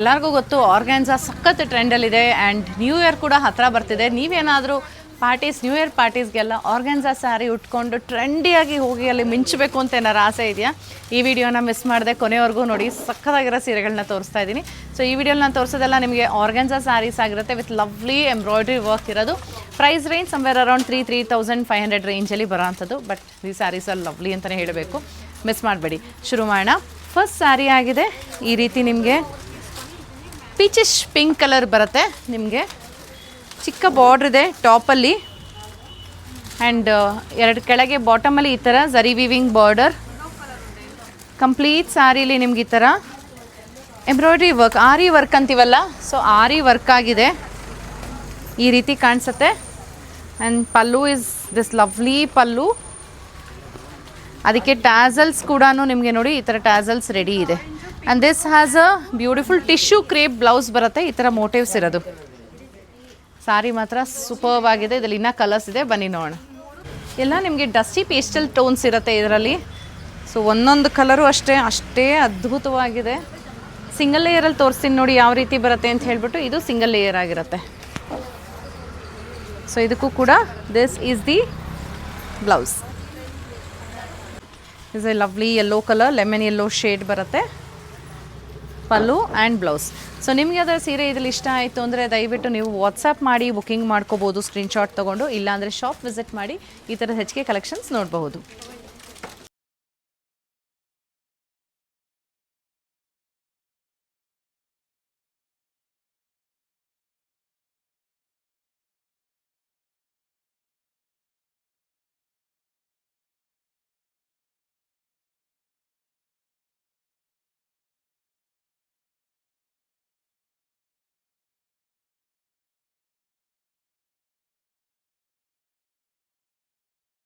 ಎಲ್ಲರಿಗೂ ಗೊತ್ತು ಆರ್ಗ್ಯಾನ್ಸಾ ಸಖತ್ ಟ್ರೆಂಡಲ್ಲಿದೆ ಆ್ಯಂಡ್ ನ್ಯೂ ಇಯರ್ ಕೂಡ ಹತ್ತಿರ ಬರ್ತಿದೆ. ನೀವೇನಾದರೂ ನ್ಯೂ ಇಯರ್ ಪಾರ್ಟೀಸ್ಗೆಲ್ಲ ಆರ್ಗ್ಯಾನ್ಸಾ ಸ್ಯಾರಿ ಉಟ್ಕೊಂಡು ಟ್ರೆಂಡಿಯಾಗಿ ಹೋಗಿ ಅಲ್ಲಿ ಮಿಂಚಬೇಕು ಅಂತ ಏನಾರು ಆಸೆ ಇದೆಯಾ? ಈ ವಿಡಿಯೋನ ಮಿಸ್ ಮಾಡದೆ ಕೊನೆವರೆಗೂ ನೋಡಿ. ಸಖತ್ತಾಗಿರೋ ಸೀರೆಗಳನ್ನ ತೋರಿಸ್ತಾ ಇದ್ದೀನಿ. ಸೊ ಈ ವಿಡಿಯೋಲಿ ನಾನು ತೋರಿಸೋದೆಲ್ಲ ನಿಮಗೆ ಆರ್ಗ್ಯಾನ್ಸಾ ಸ್ಯಾರೀಸ್ ಆಗಿರುತ್ತೆ ವಿತ್ ಲವ್ಲಿ ಎಂಬ್ರಾಯ್ಡ್ರಿ ವರ್ಕ್ ಇರೋದು. ಪ್ರೈಸ್ ರೇಂಜ್ ಸಮ್ವೇರ್ ಅರೌಂಡ್ 3,500 ರೇಂಜಲ್ಲಿ ಬರೋವಂಥದ್ದು. ಬಟ್ ಈ ಸ್ಯಾರೀಸ್ ಅಲ್ಲಿ ಲವ್ಲಿ ಅಂತಲೇ ಹೇಳಬೇಕು, ಮಿಸ್ ಮಾಡಬೇಡಿ. ಶುರು ಮಾಡೋಣ. ಫಸ್ಟ್ ಸ್ಯಾರಿ ಆಗಿದೆ ಈ ರೀತಿ ನಿಮಗೆ ಪೀಚಿಶ್ ಪಿಂಕ್ ಕಲರ್ ಬರುತ್ತೆ. ನಿಮಗೆ ಚಿಕ್ಕ ಬಾರ್ಡ್ರ್ ಇದೆ ಟಾಪಲ್ಲಿ ಆ್ಯಂಡ್ ಎರಡು ಕೆಳಗೆ ಬಾಟಮಲ್ಲಿ ಈ ಥರ ಝರಿ ವಿವಿಂಗ್ ಬಾರ್ಡರ್. ಕಂಪ್ಲೀಟ್ ಸ್ಯಾರಿಲಿ ನಿಮ್ಗೆ ಈ ಥರ ಎಂಬ್ರಾಯ್ಡ್ರಿ ವರ್ಕ್, ಆರಿ ವರ್ಕ್ ಅಂತೀವಲ್ಲ, ಸೊ ಆರಿ ವರ್ಕ್ ಆಗಿದೆ. ಈ ರೀತಿ ಕಾಣಿಸುತ್ತೆ. And pallu is this lovely pallu. ಅದಕ್ಕೆ ಟ್ಯಾಸಲ್ಸ್ ಕೂಡ ನಿಮಗೆ ನೋಡಿ ಈ ಥರ ಟ್ಯಾಸಲ್ಸ್ ರೆಡಿ ಇದೆ. And this has a beautiful tissue crepe blouse ಬರುತ್ತೆ. ಈ ಥರ ಮೋಟಿವ್ಸ್ ಇರೋದು. ಸಾರಿ ಮಾತ್ರ ಸೂಪರ್ಬ್ ಆಗಿದೆ. ಇದರಲ್ಲಿ ಇನ್ನೂ ಕಲರ್ಸ್ ಇದೆ, ಬನ್ನಿ ನೋಡೋಣ. ಎಲ್ಲ ನಿಮಗೆ ಡಸ್ಟಿ ಪೇಸ್ಟಲ್ ಟೋನ್ಸ್ ಇರುತ್ತೆ ಇದರಲ್ಲಿ. ಸೊ ಒಂದೊಂದು ಕಲರು ಅಷ್ಟೇ ಅದ್ಭುತವಾಗಿದೆ. ಸಿಂಗಲ್ ಲೇಯರಲ್ಲಿ ತೋರಿಸ್ತೀನಿ ನೋಡಿ ಯಾವ ರೀತಿ ಬರುತ್ತೆ ಅಂತ ಹೇಳ್ಬಿಟ್ಟು. ಇದು ಸಿಂಗಲ್ ಲೇಯರ್ ಆಗಿರುತ್ತೆ. ಸೊ ಇದಕ್ಕೂ ಕೂಡ this is the blouse. Is A lovely yellow colour, lemon yellow shade ಬರುತ್ತೆ ಪಲ್ಲು ಆ್ಯಂಡ್ ಬ್ಲೌಸ್. ಸೊ ನಿಮಗೆ ಅದರ ಸೀರೆ ಇದರಲ್ಲಿ ಇಷ್ಟ ಆಯಿತು ಅಂದರೆ ದಯವಿಟ್ಟು ನೀವು ವಾಟ್ಸಪ್ ಮಾಡಿ ಬುಕ್ಕಿಂಗ್ ಮಾಡ್ಕೋಬೋದು ಸ್ಕ್ರೀನ್ಶಾಟ್ ತೊಗೊಂಡು. ಇಲ್ಲಾಂದರೆ ಶಾಪ್ ವಿಸಿಟ್ ಮಾಡಿ ಈ ಥರದ ಹೆಚ್ಚಿಗೆ ಕಲೆಕ್ಷನ್ಸ್ ನೋಡಬಹುದು.